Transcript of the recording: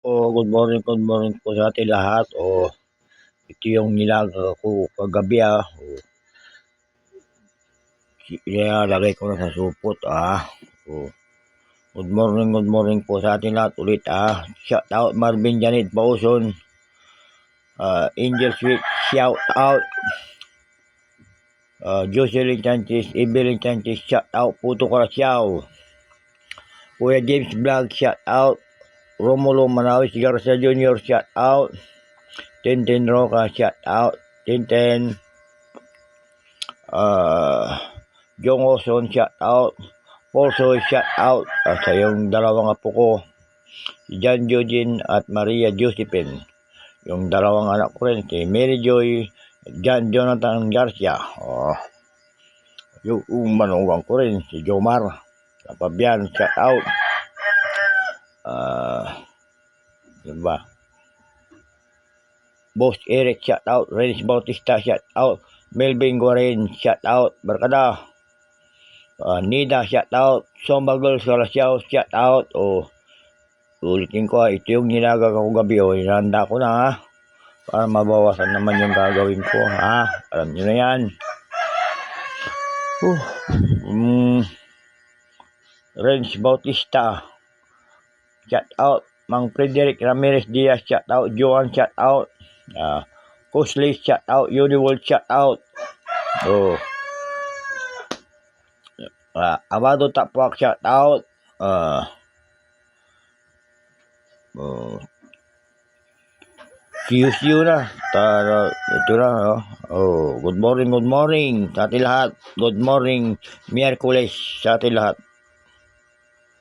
Good morning po sa ating lahat. Ito yung nilaga ko kagabi. Ilalagay ko na sa supot. Good morning po sa ating lahat ulit. Shout out Marvin Janet Bauson. Angel Sweet, shout out. Jocelyn Chantis, Evelyn Chantis, shout out. Puto Karasyaw. Kuya James Vlog, shout out. Romulo Manawis Garza Jr., shout out. Tintin Roca, shout out. Tintin Jong Oson, shout out. Also shout out sa yung dalawang apo ko, si John Eugene at Maria Josephine. Yung dalawang anak ko rin, si Mary Joy, John Jonathan Garcia. Yung manuwang ko rin, si Jomar Pabian, shout out. Diba? Boss Eric, shout out. Renz Bautista, shout out. Melvin Guarin, shout out. Barkada. Nida, shout out. Sombagol Solasyaw, shout out. Ulitin ko, ito yung nilaga ko gabi. Inanda ko na para mabawasan naman yung gagawin ko. Alam nyo na yan. Renz Bautista, shout out. Mang Frederick Ramirez Diaz, shout out. Joan, shout out. Kusley, shout out. Uniworld, shout out. Amado Tapuak, shout out. See you na. Ito na. Good morning sa ating lahat. Good morning, Miyerkules sa ating lahat.